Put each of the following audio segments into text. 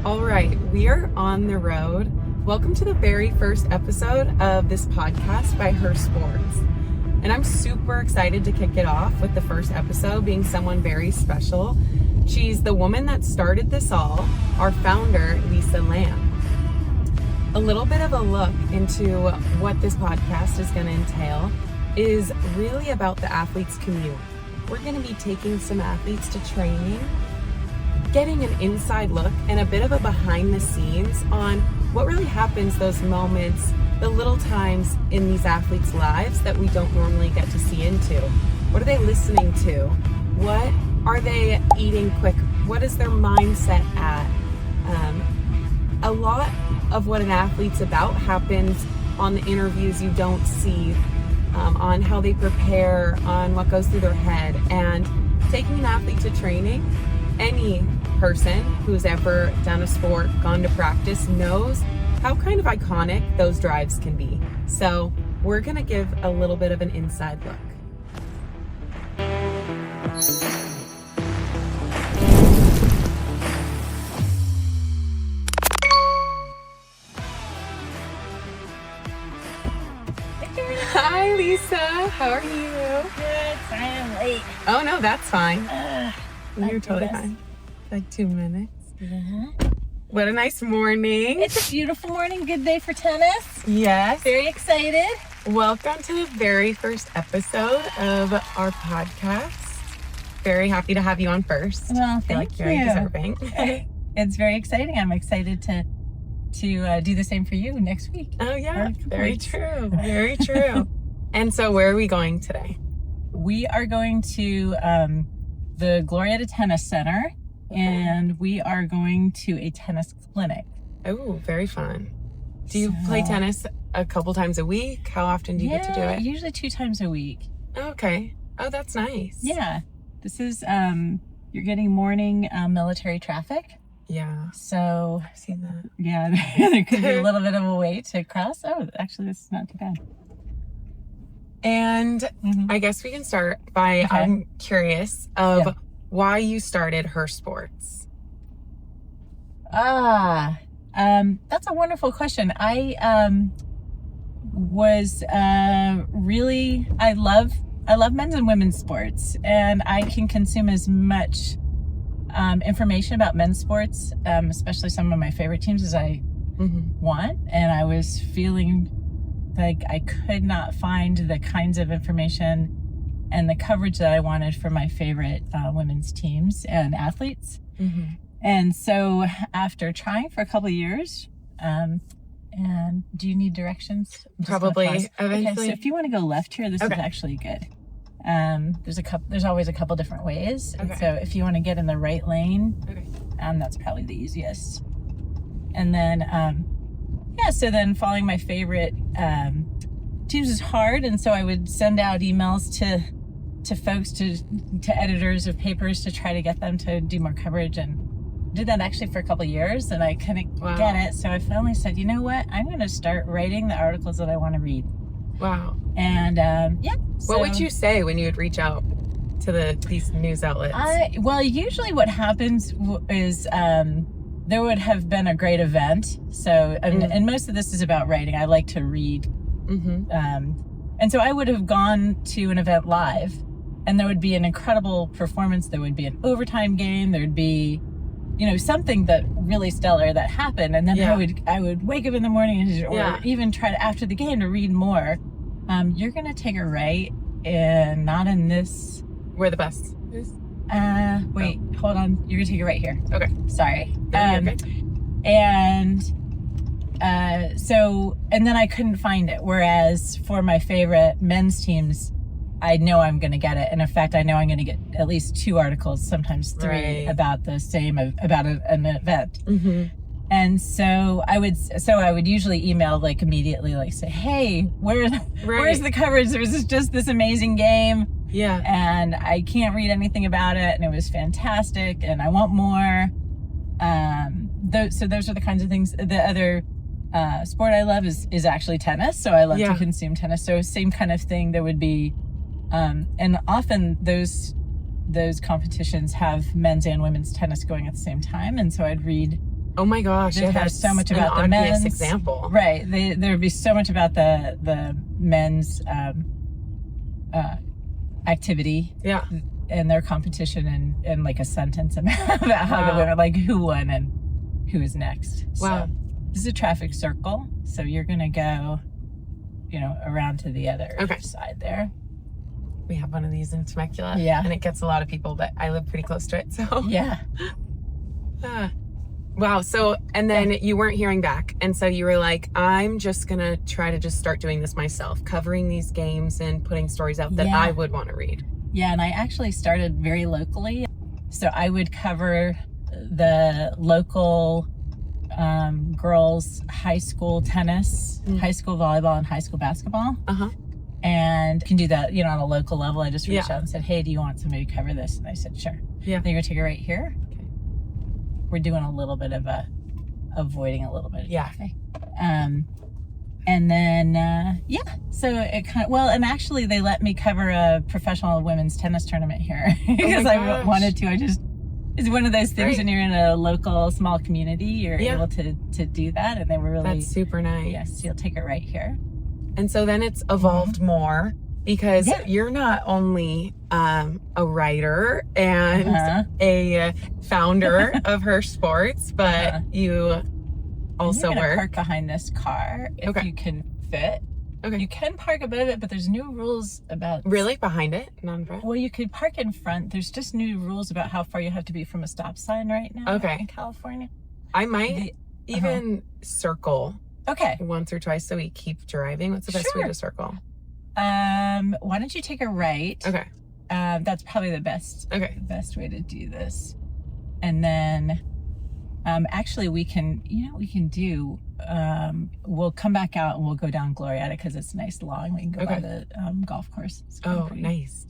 All right, we are on the road. Welcome to the very first episode of this podcast by Her Sports. And I'm super excited to kick it off with the first episode being someone very special. She's the woman that started this all, our founder, Lisa Lamb. A little bit of a look into what this podcast is going to entail is really about the athlete's commute. We're going to be taking some athletes to training, getting an inside look and a bit of a behind the scenes on what really happens, those moments, the little times in these athletes' lives that we don't normally get to see into. What are they listening to? What are they eating quick? What is their mindset at? A lot of what an athlete's about happens on the interviews you don't see, on how they prepare, on what goes through their head. And taking an athlete to training, any person who's ever done a sport, gone to practice, knows how kind of iconic those drives can be. So we're gonna give a little bit of an inside look. Hi, Lisa. How are you? Good. Sorry I'm late. Oh, no, that's fine. You're totally goodness. fine. Like 2 minutes. Yeah. What a nice morning. It's a beautiful morning. Good day for tennis. Yes. Very excited. Welcome to the very first episode of our podcast. Very happy to have you on first. Well, I feel like thank very you. deserving. It's very exciting. I'm excited to do the same for you next week. Oh, yeah. Very Points. true. Very true. And so where are we going today? We are going to the Glorietta Tennis Center, and we are going to a tennis clinic. Oh, very fun. Do you play tennis a couple times a week? How often do you get to do it? Usually 2 times a week. Okay. Oh, that's nice. Yeah. This is, you're getting morning military traffic. Yeah. So, I've seen that. yeah, there could be a little bit of a wait to cross. Oh, actually, this is not too bad. And I guess we can start by, Okay. I'm curious of Yeah. why you started Her Sports. That's a wonderful question. I was really, I love men's and women's sports, and I can consume as much information about men's sports, especially some of my favorite teams, as I want. And I was feeling like I could not find the kinds of information and the coverage that I wanted for my favorite women's teams and athletes. And so after trying for a couple of years, and do you need directions? I'm just gonna Probably, pause. Okay, eventually. so if you want to go left here, this is Okay. actually good. There's always a couple different ways. And Okay. so if you want to get in the right lane, Okay. that's probably the easiest. And then, so then following my favorite teams is hard. And so I would send out emails to folks, to editors of papers, to try to get them to do more coverage, and did that actually for a couple of years, and I couldn't get it. So I finally said, you know what? I'm going to start writing the articles that I want to read. Wow. And What would you say when you would reach out to these news outlets? Well, usually what happens is there would have been a great event. So, and most of this is about writing. I like to read. And so I would have gone to an event live, and there would be an incredible performance. There would be an overtime game. There would be, something that really stellar that happened. And then I would wake up in the morning or even try to, after the game, to read more. You're going to take a right and not in this. Where the bus is? Wait, hold on. You're going to take it right here. Okay. Sorry. No, you're good. And and then I couldn't find it. Whereas for my favorite men's teams, I know I'm going to get it. And in fact, I know I'm going to get at least 2 articles, sometimes 3, about the same, about an event. And so I would usually email like immediately, like say, hey, where's the coverage? There's just this amazing game. Yeah. And I can't read anything about it. And it was fantastic. And I want more. So those are the kinds of things. The other sport I love is actually tennis. So I love to consume tennis. So same kind of thing. There would be, and often those competitions have men's and women's tennis going at the same time. And so I'd read Oh my gosh, yeah, There's so much an about the obvious men's example. Right. There would be so much about the men's activity. Yeah. And their competition in like a sentence about how the women, like who won and who is next. Wow. So this is a traffic circle. So you're going to go, around to the other side there. We have one of these in Temecula. Yeah. And it gets a lot of people, but I live pretty close to it. So yeah. Wow. So, and then you weren't hearing back. And so you were like, I'm just going to try to just start doing this myself, covering these games and putting stories out that I would want to read. Yeah, and I actually started very locally. So I would cover the local girls' high school tennis, high school volleyball, and high school basketball. And can do that, on a local level. I just reached out and said, hey, do you want somebody to cover this? And they said, sure. Yeah. Then you're going to take it right here. Okay. We're doing a little bit of avoiding a little bit of traffic. And then, so it kind of, and actually they let me cover a professional women's tennis tournament here because I wanted to. It's one of those things when you're in a local small community, you're able to do that. And they were really, that's super nice. Yes. You'll take it right here. And so then it's evolved more because you're not only a writer and a founder of Her Sports, but you also work. Park behind this car if you can fit. Okay. You can park above it, but there's new rules about... Really? Behind it? Not in front? Well, you could park in front. There's just new rules about how far you have to be from a stop sign right now in California. I might even circle once or twice a week. Keep driving. What's the best way to circle? Why don't you take a right? Okay. That's probably the best way to do this. And then... actually we can do, we'll come back out and we'll go down Glorietta because it's nice long. We can go by the golf course. Nice.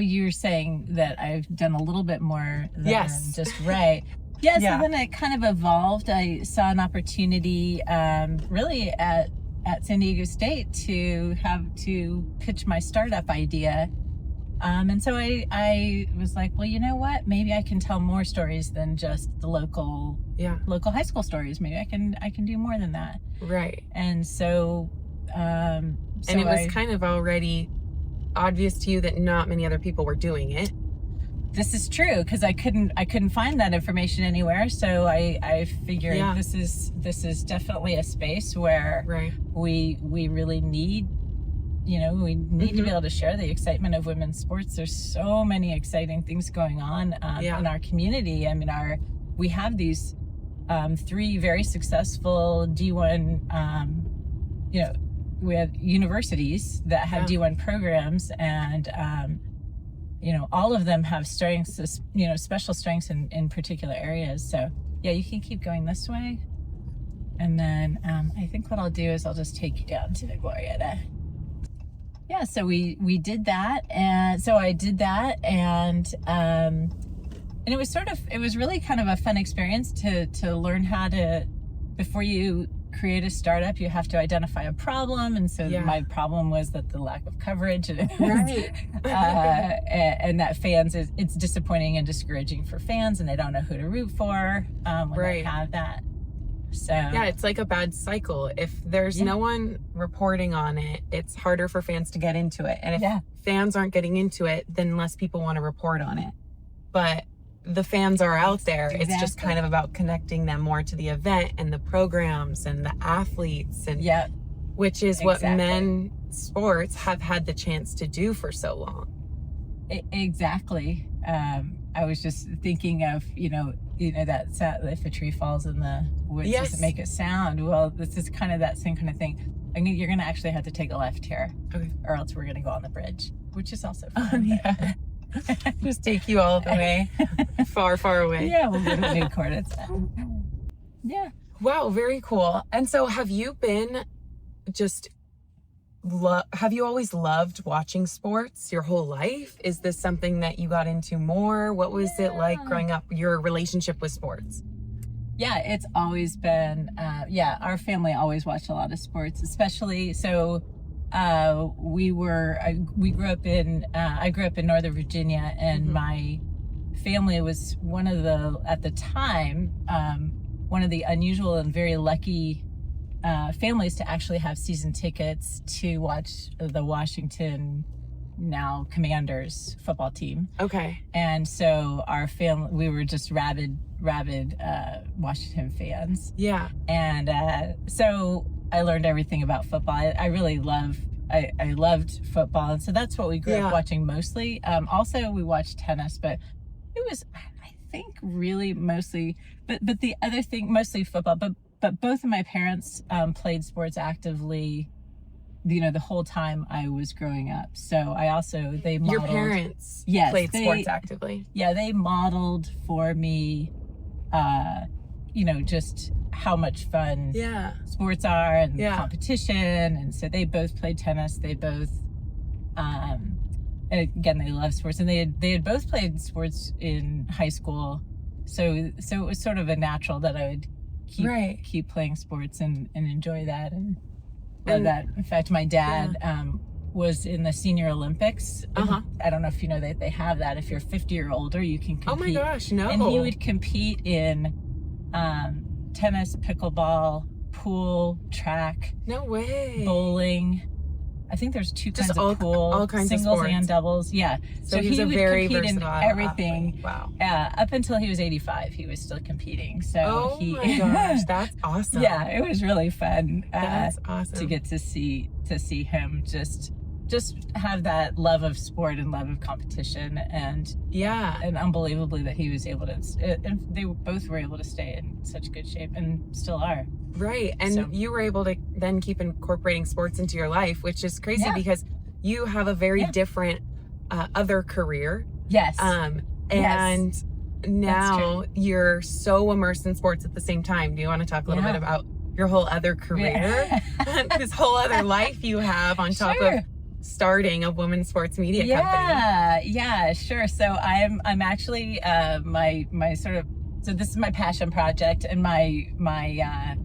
You're saying that I've done a little bit more than just right. So then it kind of evolved. I saw an opportunity really at San Diego State to pitch my startup idea. And so I was like, well, you know what? Maybe I can tell more stories than just the local high school stories. Maybe I can do more than that. Right. And so, and it was kind of already obvious to you that not many other people were doing it. This is true because I couldn't find that information anywhere. So I figured this is definitely a space where we really need. We need to be able to share the excitement of women's sports. There's so many exciting things going on in our community. I mean, we have these 3 very successful D1, we have universities that have D1 programs, and all of them have strengths, special strengths in particular areas. So you can keep going this way, and then I think what I'll do is I'll just take you down to the Glorietta. Yeah, so we did that, and so I did that, and it was really kind of a fun experience to learn how to, before you create a startup, you have to identify a problem, and so my problem was that the lack of coverage, and and that fans it's disappointing and discouraging for fans, and they don't know who to root for when they have that. So it's like a bad cycle. If there's no one reporting on it, it's harder for fans to get into it. And if fans aren't getting into it, then less people want to report on it. But the fans are out there. It's just kind of about connecting them more to the event and the programs and the athletes, and which is what men's sports have had the chance to do for so long. Exactly. I was just thinking of, that sound, if a tree falls in the woods, does it make a sound? Well, this is kind of that same kind of thing. You're going to actually have to take a left here, or else we're going to go on the bridge, which is also fun. Just take you all the way, far, far away. Yeah, we'll go to New Coordinates. Yeah. Wow, very cool. And so have you been have you always loved watching sports your whole life? Is this something that you got into more? What was it like growing up, your relationship with sports? Yeah, it's always been, our family always watched a lot of sports, especially, we grew up in, I grew up in Northern Virginia, and my family was one of the, at the time, one of the unusual and very lucky families to actually have season tickets to watch the Washington, now Commanders, football team. Okay. And so our family, we were just rabid Washington fans. Yeah. And so I learned everything about football. I really I loved football. And so that's what we grew up watching mostly. Also, we watched tennis, but it was, I think, really mostly, but the other thing, mostly football. But both of my parents played sports actively, the whole time I was growing up. So they modeled. Your parents played sports actively? Yeah, they modeled for me, just how much fun sports are and competition. And so they both played tennis. They both, again, they love sports, and they had both played sports in high school. So it was sort of a natural that I would keep playing sports and enjoy that and love that. In fact, my dad was in the Senior Olympics. I don't know if you know that they have that. If you're 50 or older, you can compete. Oh my gosh, no. And he would compete in tennis, pickleball, pool, track. No way. Bowling. I think there's kinds of pool, all kinds singles of sports. And doubles. Yeah. So he would very compete in everything. Athlete. Wow. Up until he was 85, he was still competing. So my gosh, that's awesome. Yeah, it was really fun. That's awesome to get to see him just have that love of sport and love of competition, and unbelievably that he was able to, and they both were able to stay in such good shape and still are. Right. And you were able to then keep incorporating sports into your life, which is crazy because you have a very different other career. Yes. And now you're so immersed in sports at the same time. Do you want to talk a little bit about your whole other career? This whole other life you have on top of starting a women's sports media company. Yeah, sure. So I'm actually my sort of, so this is my passion project, and my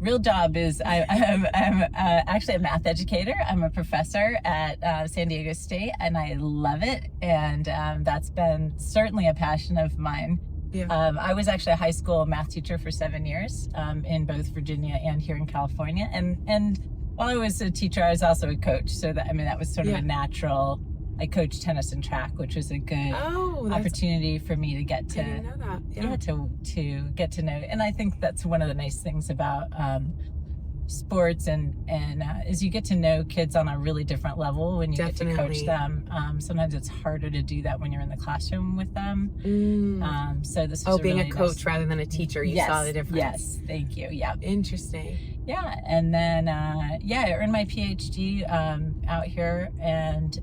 real job is I'm actually a math educator. I'm a professor at San Diego State, and I love it. And that's been certainly a passion of mine. Yeah. I was actually a high school math teacher for 7 years in both Virginia and here in California. And while I was a teacher, I was also a coach. So that was sort of a natural. I coached tennis and track, which was a good opportunity for me to get to, I didn't know that. To get to know. And I think that's one of the nice things about sports and is you get to know kids on a really different level when you get to coach them. Sometimes it's harder to do that when you're in the classroom with them. So this is being really a coach rather than a teacher, you saw the difference. Yes, thank you. Yeah. Interesting. Yeah, and then I earned my PhD out here, and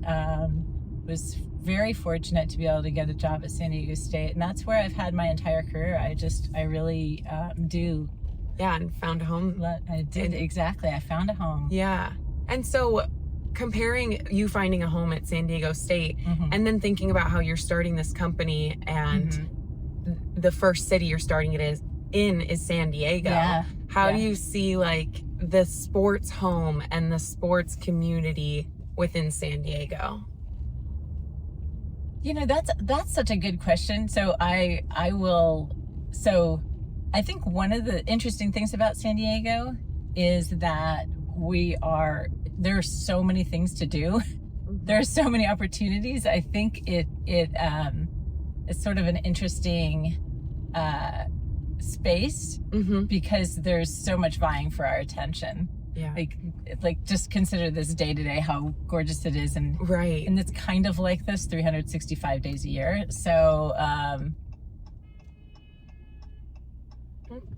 was very fortunate to be able to get a job at San Diego State, and that's where I've had my entire career. I really do. Yeah, and found a home. I did, exactly. I found a home. Yeah. And so comparing you finding a home at San Diego State and then thinking about how you're starting this company and the first city you're starting it is San Diego. Yeah. How do you see like the sports home and the sports community within San Diego? That's such a good question. So I think one of the interesting things about San Diego is that there are so many things to do. There are so many opportunities. I think it's sort of an interesting space because there's so much vying for our attention. Yeah. Like just consider this day to day, how gorgeous it is. And it's kind of like this 365 days a year. So,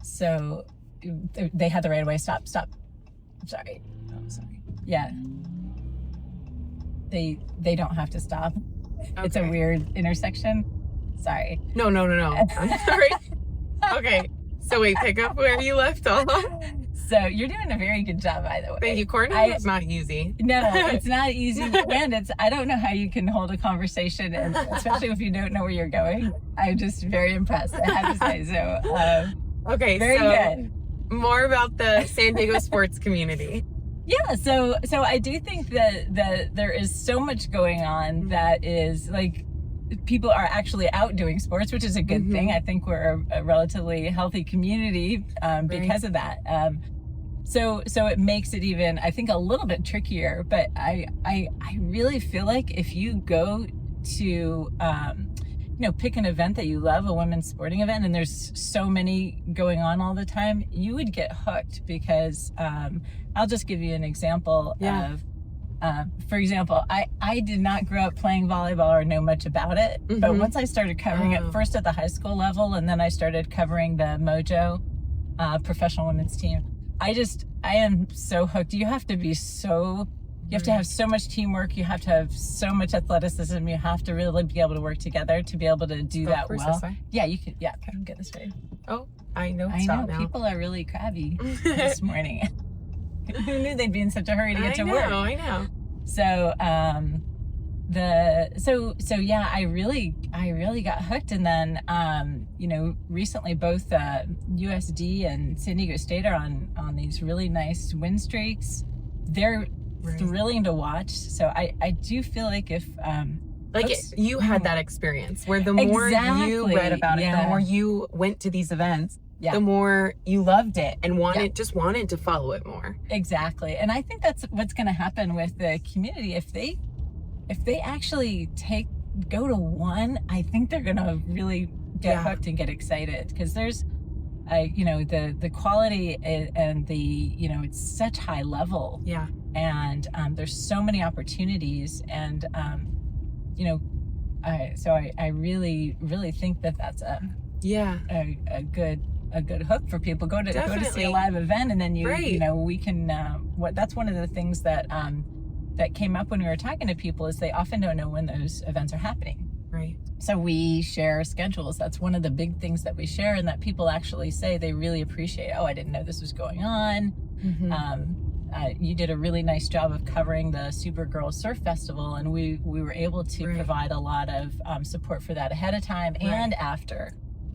so they had the right of way. Stop. I'm sorry. Oh, sorry. Yeah. They don't have to stop. Okay. It's a weird intersection. Sorry. No. I'm sorry. Okay. So wait, pick up where you left off. So you're doing a very good job, by the way. Thank you. Coordinating is not easy. No, it's not easy. And I don't know how you can hold a conversation, and especially if you don't know where you're going. I'm just very impressed, I have to say. So, okay. Very good. More about the San Diego sports community. Yeah. So I do think that there is so much going on that is like, people are actually out doing sports, which is a good thing. I think we're a relatively healthy community because of that. So it makes it even, I think, a little bit trickier. But I really feel like if you go to pick an event that you love, a women's sporting event, and there's so many going on all the time, you would get hooked because I'll just give you an example of, for example, I did not grow up playing volleyball or know much about it, but once I started covering it, first at the high school level, and then I started covering the Mojo professional women's team, I am so hooked. You have to be so... You have to have so much teamwork. You have to have so much athleticism. You have to really be able to work together to be able to do that well. This way? Yeah, you can. Yeah, come get this way. Oh, I know. I know. Now. People are really crabby this morning. Who knew they'd be in such a hurry to get to work? I know. So, yeah, I really got hooked. And then, recently both USD and San Diego State are on these really nice win streaks. They're thrilling to watch. So I do feel like if you had that experience where the more you read about it, the more you went to these events, the more you loved it and wanted to follow it more. Exactly. And I think that's what's going to happen with the community. If they actually go to one, I think they're going to really get hooked and get excited, because there's the quality and the it's such high level. Yeah. And there's so many opportunities, and I really think that that's a good hook for people. Go to see a live event, and then we can that's one of the things that came up when we were talking to people, is they often don't know when those events are happening. Right. So we share schedules. That's one of the big things that we share, and that people actually say they really appreciate. Oh, I didn't know this was going on. You did a really nice job of covering the Supergirl Surf Festival, and we were able to provide a lot of support for that ahead of time and after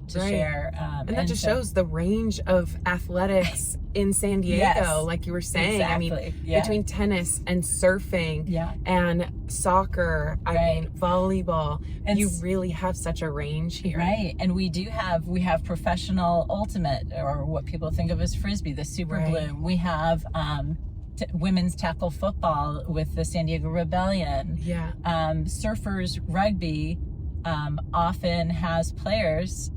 to share. And that just shows the range of athletics in San Diego, like you were saying. Exactly. I mean, between tennis and surfing and soccer, I mean, volleyball, and you really have such a range here. Right. And we have professional ultimate, or what people think of as Frisbee, the Super Bloom. We have women's tackle football with the San Diego Rebellion. Yeah. Surfers rugby often has players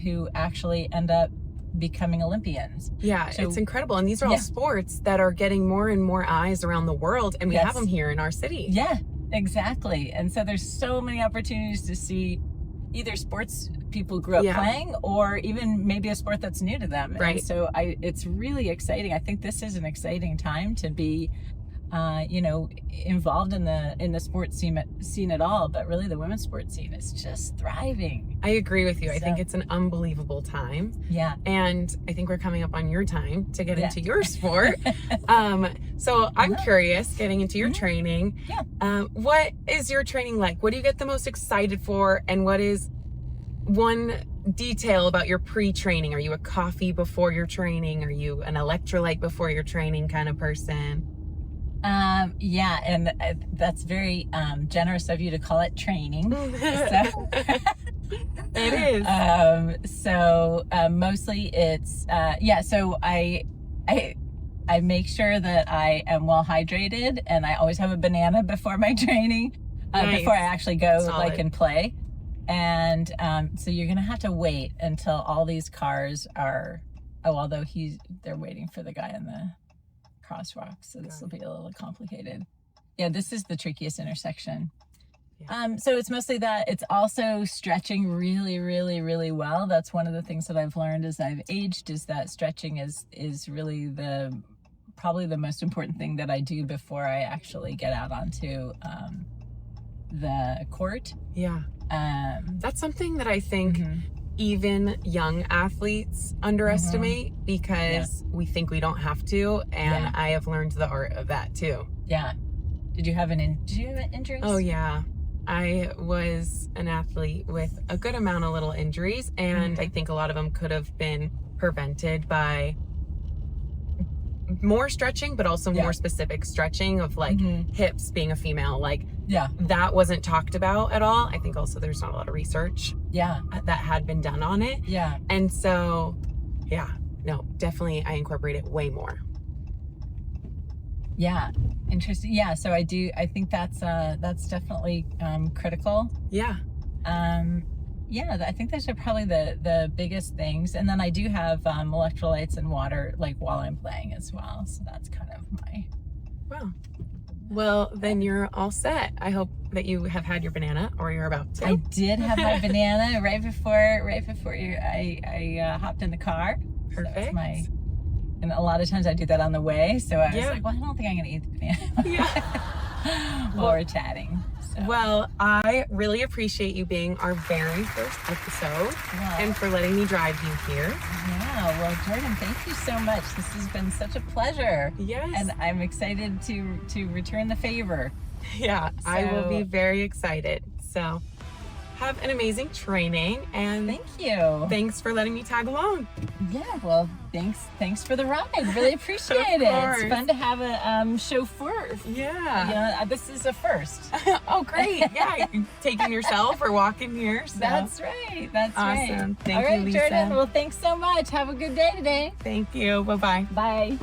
who actually end up becoming Olympians. Yeah, so, it's incredible. And these are all sports that are getting more and more eyes around the world, and we have them here in our city. Yeah, exactly. And so there's so many opportunities to see either sports people grew up playing, or even maybe a sport that's new to them. Right. And so it's really exciting. I think this is an exciting time to be involved in the sports scene at all, but really the women's sports scene is just thriving. I agree with you. I think it's an unbelievable time. Yeah. And I think we're coming up on your time to get into your sport. So I'm curious, getting into your training. Yeah. What is your training like? What do you get the most excited for? And what is one detail about your pre-training? Are you a coffee before your training? Are you an electrolyte before your training kind of person? Yeah, and that's very generous of you to call it training. So, it is. So mostly it's so I make sure that I am well hydrated, and I always have a banana before my training, before I actually go and play. And so you're gonna have to wait until all these cars are. Although they're waiting for the guy in the crosswalk, so this will be a little complicated. Yeah, this is the trickiest intersection. So it's mostly that. It's also stretching really, really, really well. That's one of the things that I've learned as I've aged, is that stretching is really probably the most important thing that I do before I actually get out onto the court. Yeah. That's something that I think even young athletes underestimate, because we think we don't have to, and I have learned the art of that too. Yeah. Did you have injuries? Oh yeah. I was an athlete with a good amount of little injuries, and I think a lot of them could have been prevented by more stretching, but also Yeah. more specific stretching of like hips being a female. Like Yeah. that wasn't talked about at all. I think also there's not a lot of research Yeah. that had been done on it. Yeah. And so, yeah, no, definitely I incorporate it way more. Yeah. Interesting. Yeah. So I think that's definitely critical. Yeah. Yeah, I think those are probably the biggest things. And then I do have electrolytes and water like while I'm playing as well. So that's kind of my... Wow. Well, then you're all set. I hope that you have had your banana, or you're about to. I did have my banana right before I hopped in the car. Perfect. So that was and a lot of times I do that on the way. So I was Yeah. like, well, I don't think I'm going to eat the banana Yeah. while we're chatting. So. Well, I really appreciate you being our very first episode and for letting me drive you here. Yeah, well, Jordan, thank you so much. This has been such a pleasure. Yes. And I'm excited to return the favor. Yeah, I will be So- very excited. So have an amazing training, and Thank you. thanks for letting me tag along. Yeah, well, thanks for the ride. Really appreciate it. course. It's fun to have a chauffeur. Yeah. You know, this is a first. Oh, great. Yeah, you taking yourself or walking here. So. That's right. That's Awesome. right. Thank All you, right, Lisa. Jordan. Well, thanks so much. Have a good day today. Thank you. Bye-bye. Bye.